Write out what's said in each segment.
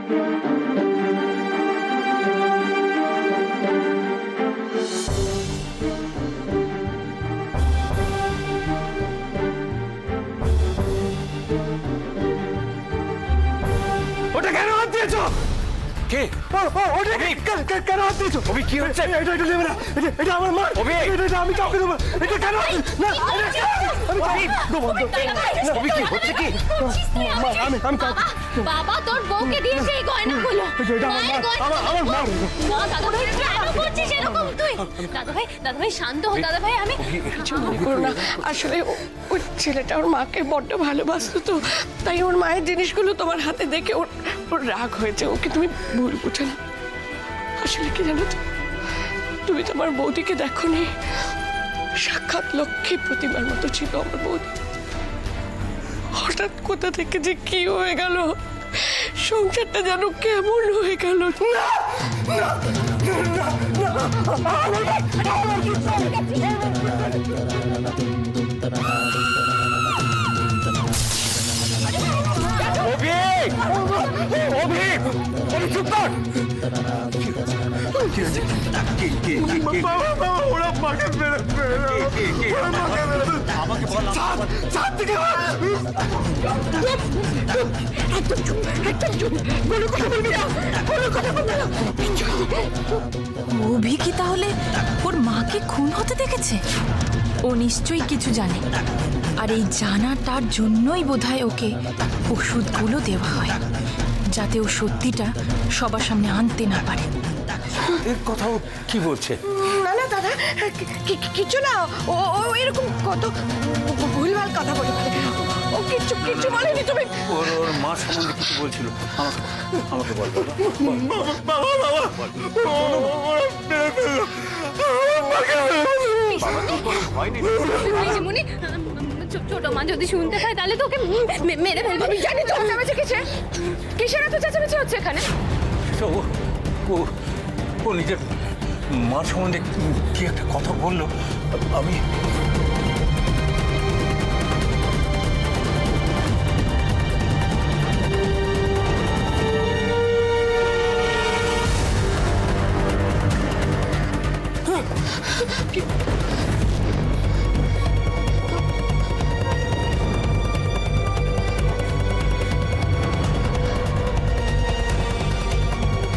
ওটা কেন হাত দিয়েছ? কে? কেন হাত দিয়েছ? অভি কি হচ্ছে? এটা নেবে না, এটা আমার মা। অভি এটা আমি কাউকে দেবো। এটা কেন? না অভি কি হচ্ছে কি? আমি বাবা তোর বউকে দিয়েছে এই গয়নাগুলো। এটা আমার মা। দাদা ভাই কেন করছিস এরকম তুই? দাদা ভাই শান্ত হও দাদা ভাই। আমি কিছু মনে করো না, আসলে ওই ছেলেটা ওর মাকে বড্ড ভালোবাসতো, তো তাই ওর মায়ের জিনিসগুলো তোমার হাতে দেখে ওর রাগ হয়েছে। ওকে তুমি ভুল বুঝো না। আসলে কি জানো তো, তুমি তোমার বৌদিকে দেখো নি, সাক্ষাৎ লক্ষ্মী প্রতিমার মতো ছিল আমার বৌদি। হঠাৎ কোথা থেকে যে কি হয়ে গেল, সংসারটা যেন কেমন হয়ে গেল। ওরা মাকে আমাকে অভি কি তাহলে ওর মাকে খুন হতে দেখেছে? ও নিশ্চয়ই কিছু জানে, আর এই জানাটার জন্যই বোধহয় ওকে ওষুধগুলো দেওয়া হয়, যাতে ও সত্যিটা সবার সামনে আনতে না পারে। এর কথাও কি বলছে? না না দাদা, কিছু না। ও এরকম কত ভুলভাল কথা বলে। ও কিচ্ছু বলেনি। তুমি ওর মা সম্বন্ধে কিছু বলছিল আমাকে বল। ছোট মা যদি শুনতে পায় তাহলে তোকে মেরে ফেলবে। আমি জানি তো চেঁচামেচি কিসের এত চেঁচামেচি হচ্ছে এখানে। ও নিজের মার সম্বন্ধে কি একটা কথা বললো। আমি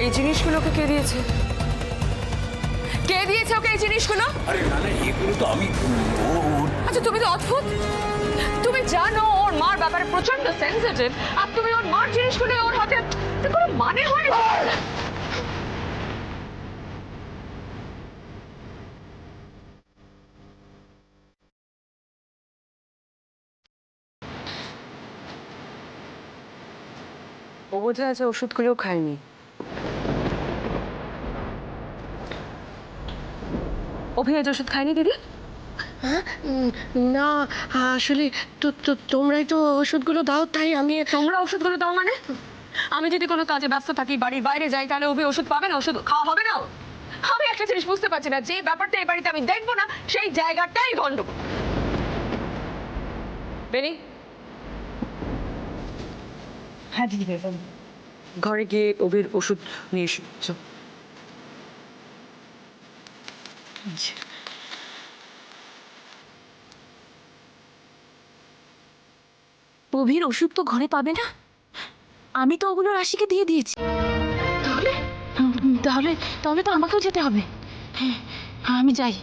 এই জিনিসগুলোকে কে দিয়েছে? কে দিয়েছে ওকে এই জিনিসগুলো? আরে না না, এগুলো তো আমি আচ্ছা তুমি তো অদ্ভুত। তুমি জানো ওর মার ব্যাপারে প্রচন্ড সেনসিটিভ, আর তুমি ওর মার জিনিসগুলো ওর হাতে, কোনো মানে হয় না। ও বোধহয় আছে ওষুধগুলোও খায়নি। অভিয়াজ ওষুধ খায়নি দিদি? না আসলে তোমরাই তো ওষুধগুলো দাও, তাই আমি। তোমরা ওষুধগুলো দাও মানে? আমি যদি কোনো কাজে ব্যস্ত থাকি, বাড়ির বাইরে যাই, তাহলে অভি ওষুধ পাবে না, ওষুধ খাওয়া হবে না। আমি একটা জিনিস বুঝতে পারছি না, যে ব্যাপারটা এই বাড়িতে আমি দেখবো না, সেই জায়গাটাই গন্ডগোল। বেনি, হ্যাঁ দিদি ভাই, ঘরে গিয়ে অভির ওষুধ নিয়ে এসো। অভির ওষুধ তো ঘরে পাবে না, আমি তো ওগুলো রাশিকে দিয়ে দিয়েছি। তাহলে তাহলে তাহলে তো আমাকেও যেতে হবে। হ্যাঁ আমি যাই।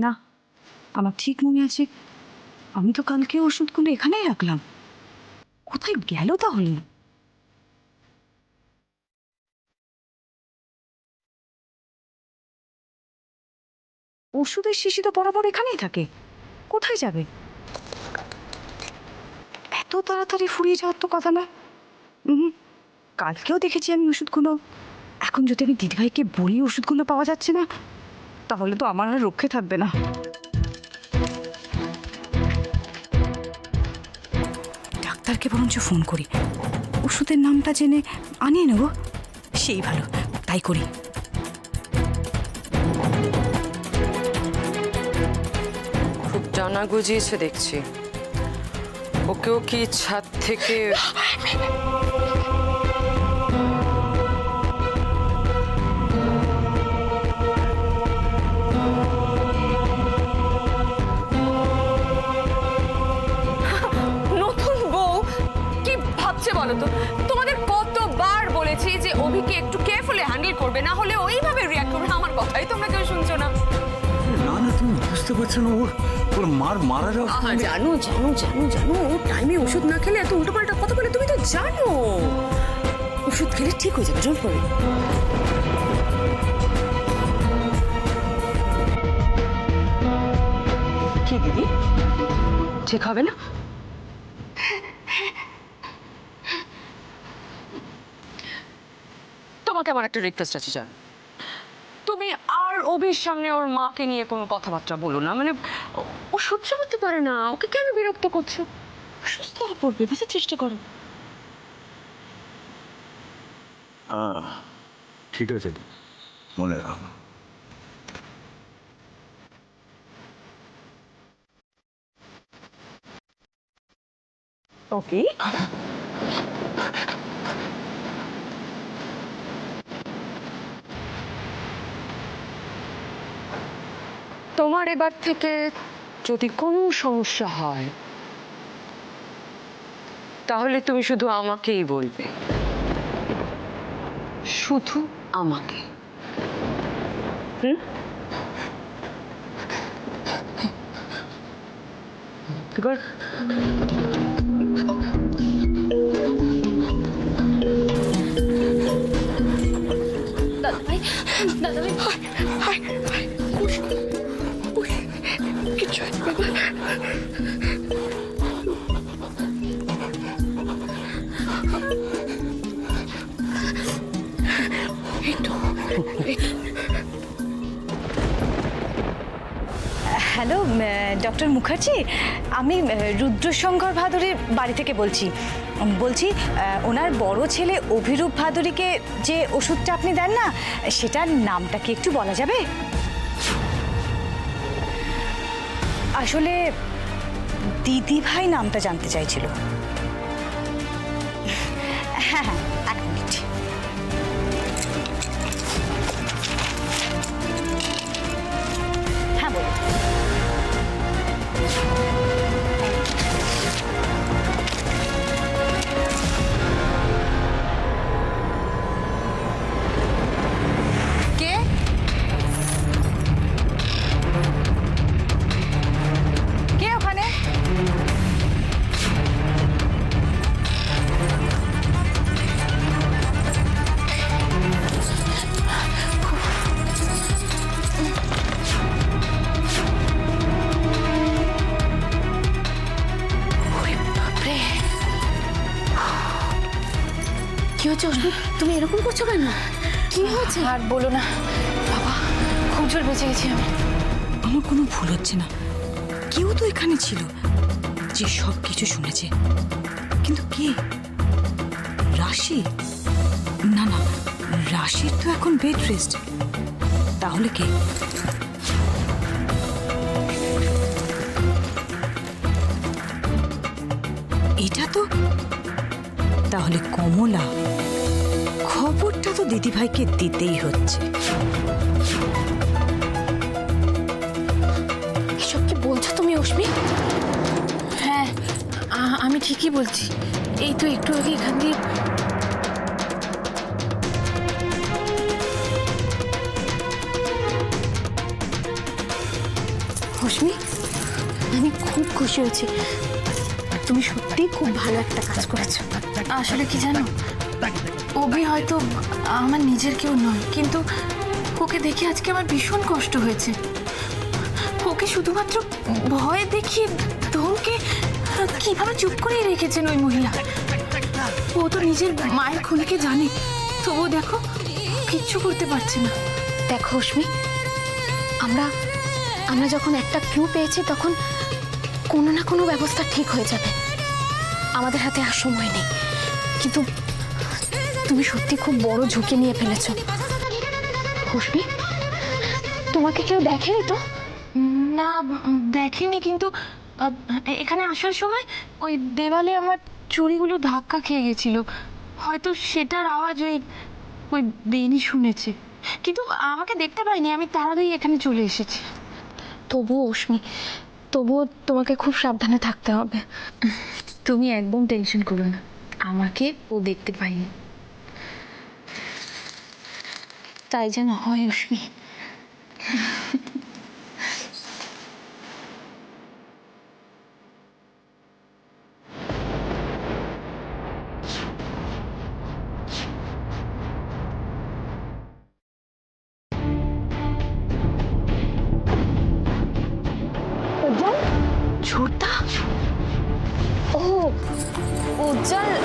না আমার ঠিক মনে আছে, আমি তো কালকে ওষুধগুলো এখানেই রাখলাম। কোথায় গেল তাহলে? ওষুধের শিশি তো বরাবর এখানেই থাকে, কোথায় যাবে? এত তাড়াতাড়ি ফুরিয়ে যাওয়ার তো কথা না। কালকেও দেখেছি আমি ওষুধগুলো। এখন যদি আমি দিদিভাইকে বলি ওষুধগুলো পাওয়া যাচ্ছে না, তাহলে তো আমার আর রক্ষে থাকবে না। ডাক্তারকে বরঞ্চ ফোন করি, ওষুধের নামটা জেনে আনিয়ে নেব, সেই ভালো, তাই করি। খুব জানা গুজিয়েছে দেখছি। ওকেও কি ছাদ থেকে নতুন বউ কি ভাবছে বলো তো? তোমাদের কতবার বলেছি যে অভিকে একটু কেয়ারফুলি হ্যান্ডেল করবে, না হলে ওইভাবে রিয়াক্ট করবে। আমার কথাই তোমরা কেউ শুনছো না। না না, তুমি বুঝতে পারছো না, ওর মারা যাওয়া। জানো জানো জানো জানো, ও টাইমে ওষুধ না খেলে এত উল্টোপাল্টা কথা বলে, তুমি তো জানো। ওষুধ খেলে ঠিক হয়ে যাবে, ডোন্ট ওয়ারি। কি দিদি, ঠিক হবে না? তোমাকে আমার একটা রিকোয়েস্ট আছে, জান। তুমি আর অভির সামনে ওর মাকে নিয়ে কোনো কথাবার্তা বলো না। মানে ও সহ্য করতে পারে না, ওকে কেন বিরক্ত করছো? সুস্থ হয়ে পড়বে, বুঝতে চেষ্টা করো। ঠিক আছে, মনে রাখ। ওকে, তোমার এবার থেকে যদি কোনো সমস্যা হয় তাহলে তুমি শুধু আমাকেই বলবে, শুধু আমাকে। Good. দাদাভাই, দাদাভাই, কিছু হ্যালো ডক্টর মুখার্জি, আমি রুদ্রশঙ্কর ভাদুরীর বাড়ি থেকে বলছি। ওনার বড় ছেলে অভিরূপ ভাদুরীকে যে ওষুধটা আপনি দেন না, সেটার নামটা কি একটু বলা যাবে? আসলে দিদিভাই নামটা জানতে চাইছিল। হ্যাঁ হ্যাঁ, এক মিনিট। হ্যাঁ বলুন। কে? কে ওখানে? কি হচ্ছে অশ্মি? তুমি এরকম করছো কেন? কি হচ্ছে? আর বলো না বাবা, খুব জোর বেঁচে গেছি আমি। আমার কোনো ভুল হচ্ছে না, কেউ তো এখানে ছিল যে সব কিছু শুনেছে। কিন্তু কে? রাশি? না না, রাশির তো এখন বেড রেস্ট। তাহলে কে? এটা তো তাহলে কমলা। খবরটা তো দিদিভাইকে দিতেই হচ্ছে। এসব কি বলছো তুমি অশ্মি? হ্যাঁ, আমি ঠিকই বলছি। এই তো একটু আগে এখান দিয়ে অশ্মি, আমি খুব খুশি হয়েছি। তুমি সত্যিই খুব ভালো একটা কাজ করেছো। আসলে কি জানো, অভি হয়তো আমার নিজের কেউ নয়, কিন্তু ওকে দেখে আজকে আমার ভীষণ কষ্ট হয়েছে। ওকে শুধুমাত্র ভয় দেখিয়ে ধমকে কিভাবে চুপ করে রেখেছেন ওই মহিলা। ও তো নিজের মায়ের খুনিকে জানে, তবুও দেখো কিচ্ছু করতে পারছে না। দেখো অশ্মি, আমরা আমরা যখন একটা ক্লু পেয়েছি তখন কোনো না কোনো ব্যবস্থা ঠিক হয়ে যাবে। আমাদের হাতে আর সময় নেই। কিন্তু তুমি সত্যি খুব বড় ঝুঁকি নিয়ে ফেলেছো। অশ্মি, তোমাকে কেউ দেখেনি তো? না দেখেনি, কিন্তু এখানে আসার সময় ওই দেওয়ালে আমার চুড়িগুলো ধাক্কা খেয়ে গেছিল, হয়তো সেটার আওয়াজ ওই ওই বেনি শুনেছে, কিন্তু আমাকে দেখতে পাইনি। আমি তাড়াতাড়ি এখানে চলে এসেছি। তবুও অশ্মি, তবুও তোমাকে খুব সাবধানে থাকতে হবে। তুমি একদম টেনশন করো না, আমাকে ও দেখতে পাইনি। তাই যেন হয় অশ্মি। ছোটা, ও উজ্জ্বল,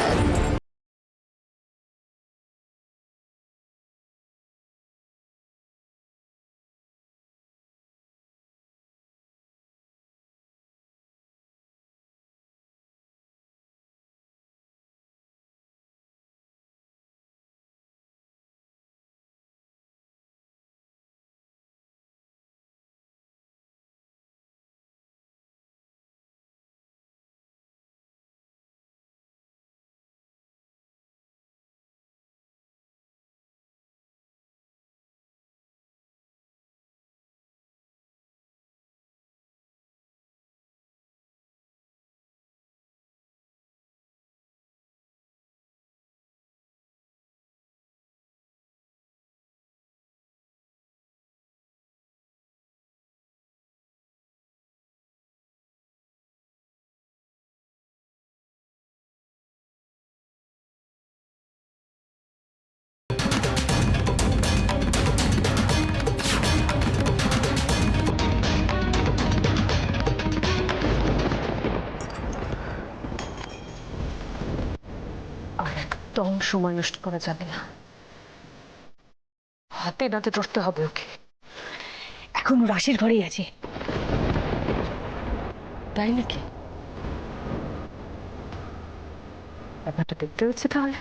একদম সময় নষ্ট করা যাবে না, হাতে নাতে ধরতে হবে ওকে। এখনো রাশির ঘরেই আছে। তাই নাকি? ব্যাপারটা দেখতে হচ্ছে তাহলে।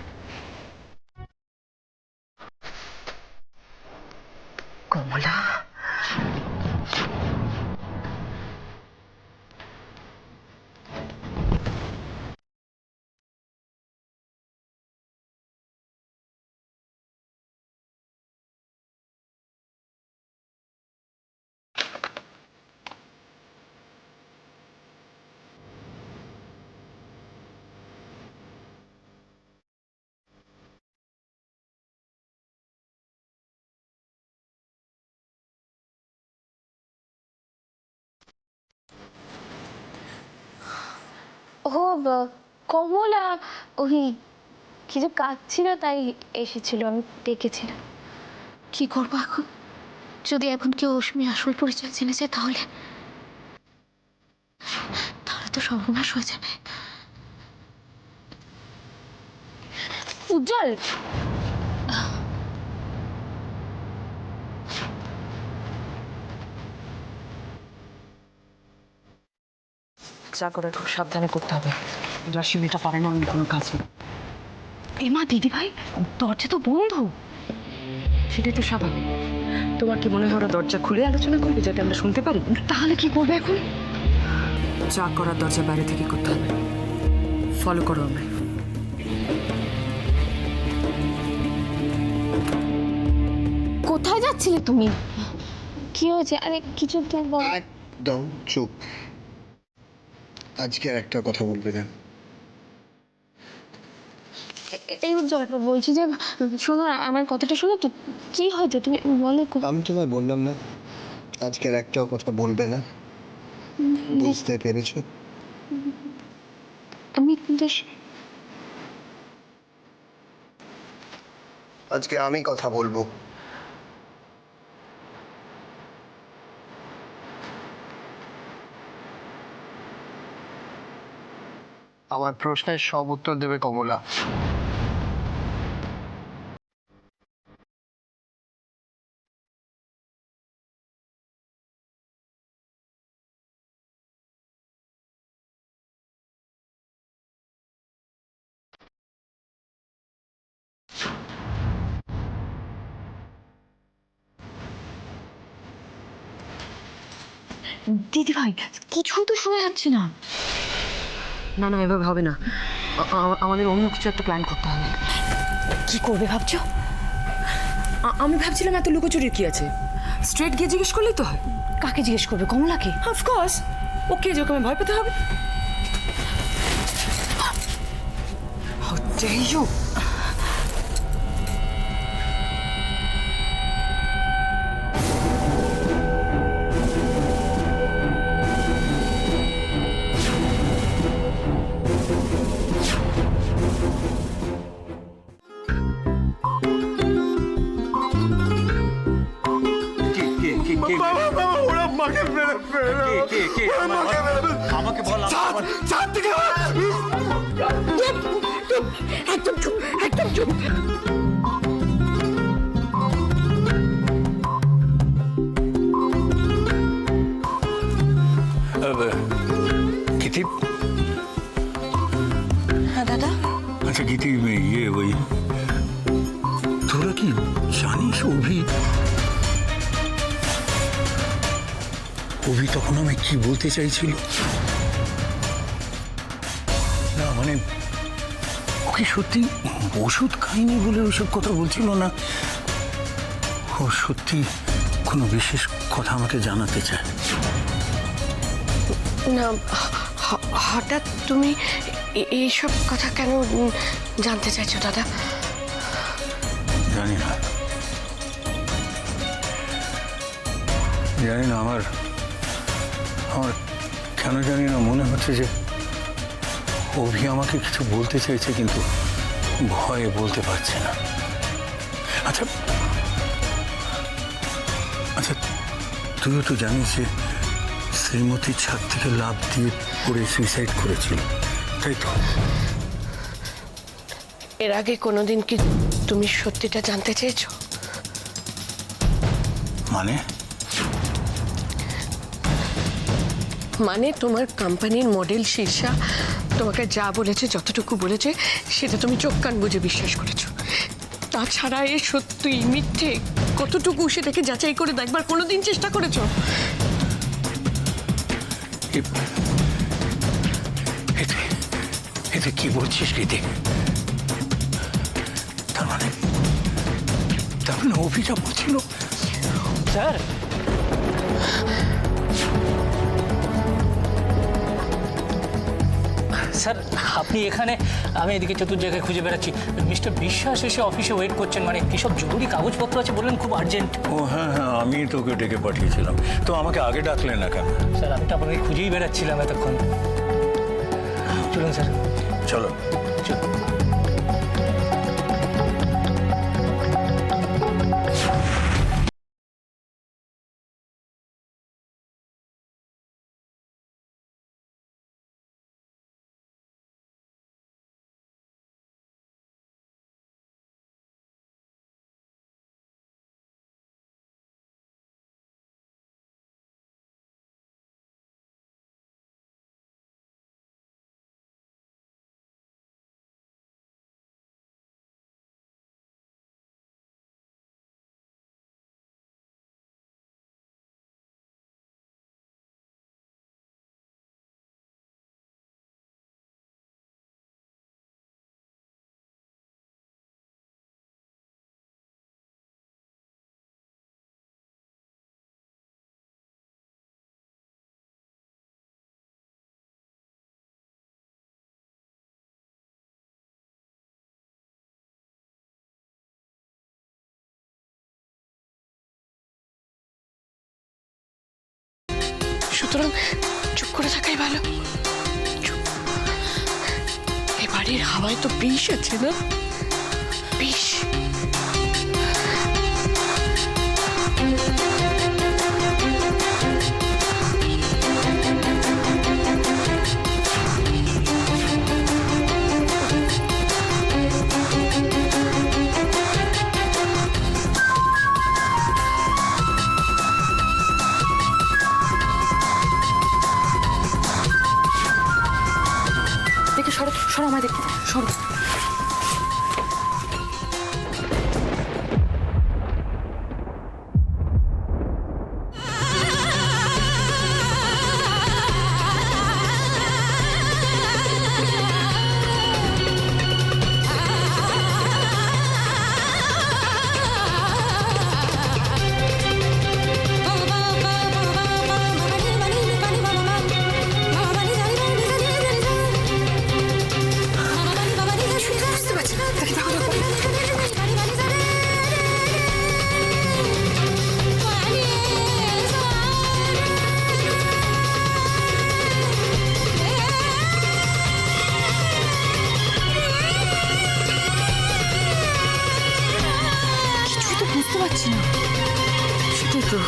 কমলা, ও কমলা ওই কিছু কাজ ছিল তাই এসেছিল, আমি ডেকেছিলাম। কি করবো এখন? যদি এখন কেউ অশ্মি আসল পরিচয় জেনেছে তাহলে তাহলে তো সর্বনাশ হয়ে যাবে। উজ্জ্বল, যা করে খুব সাবধানে করতে হবে। রাশি মেয়েটা পারে না অন্য কোনো কাজ না। এমা দিদি ভাই, দরজা তো বন্ধ। সেটাই তো স্বাভাবিক। তোমার কি মনে হয় ওরা দরজা খুলে আলোচনা করবে যাতে আমরা শুনতে পারি? তাহলে কি করবে এখন? যা করার দরজা বাইরে থেকে করতে হবে। ফলো করো আমায়। কোথায় যাচ্ছিলে তুমি? কি হয়েছে? আরে কিছু তো বল। একদম চুপ। আজকে আর একটা কথা বলবে না। এই উজ্জ্বল, বলছি যে শোনো না, আমার কথাটা শোনো তো। কি হয়েছে তুমি বলো। আমি তোমায় বললাম না আজকে আর একটাও কথা বলবে না, বুঝতে পেরেছো? আমি কিন্তু আজকে আমি কথা বলবো। আমার প্রশ্নের সব উত্তর দেবে কমলা। দিদি ভাই কিছুই তো শোনা যাচ্ছে না। না না, এভাবে হবে না। আমাদের অন্য কিছু একটা প্ল্যান করতে হবে। কি করবে ভাবছো? আমি ভাবছিলাম এত লুকোচুরির কি আছে, স্ট্রেট গিয়ে জিজ্ঞেস করলেই তো হয়। কাকে জিজ্ঞেস করবে? কমলাকে? অফকোর্স, ওকে যে ওকে ভয় পেতে হবে। How dare you! ওরা মাকে আমাকে বল। একদম চুপ, একদম চুপ। গীতি, হ্যাঁ দাদা। আচ্ছা গীতি, ওই তোরা কি জানিস অভি তখন আমি কি বলতে চাইছিল? না মানে ওকে সত্যি ওষুধ খাইনি বলে ওইসব কথা বলছিল না, ও সত্যি কোনো বিশেষ কথা আমাকে জানাতে চায়। না, হঠাৎ তুমি এইসব কথা কেন জানতে চাইছো দাদা? জানি না আমার কেন জানি না মনে হচ্ছে যে অভি আমাকে কিছু বলতে চাইছে, কিন্তু ভয়ে বলতে পারছে না। আচ্ছা আচ্ছা, তুইও তো জানিস যে শ্রীমতীর ছাদ থেকে লাফ দিয়ে পড়ে সুইসাইড করেছিল, তাই তো? এর আগে কোনোদিন কি তুমি সত্যিটা জানতে চেয়েছো? মানে তোমার কোম্পানির মডেল শীর্ষা তোমাকে যা বলেছে, যতটুকু বলেছে, সেটা তুমি চোখ কান বুঝে বিশ্বাস করেছো। তাছাড়া এ সত্যি মিথ্যে কতটুকু সেটাকে যাচাই করে দেখবার কোনোদিন চেষ্টা করেছো? এতে কি বলছিস গীতি? তার মানে অভিটা বলছিল। স্যার, স্যার আপনি এখানে, আমি এদিকে চতুর জায়গায় খুঁজে বেড়াচ্ছি। মিস্টার বিশ্বাস এসে অফিসে ওয়েট করছেন, মানে কিসব জরুরি কাগজপত্র আছে বললেন, খুব আর্জেন্ট। ও হ্যাঁ হ্যাঁ, আমি তোকে ডেকে পাঠিয়েছিলাম, তো আমাকে আগে ডাকলে না কেন? স্যার আমি তো আপনাকে খুঁজেই বেড়াচ্ছিলাম এতক্ষণ। চলুন স্যার। চলো। সুতরাং চুপ করে থাকাই ভালো। চুপ। এই বাড়ির হাওয়ায় তো বিষ আছে না? বিষ। সরো। কিছুই তো বুঝতে পারছি না। সেটাই তো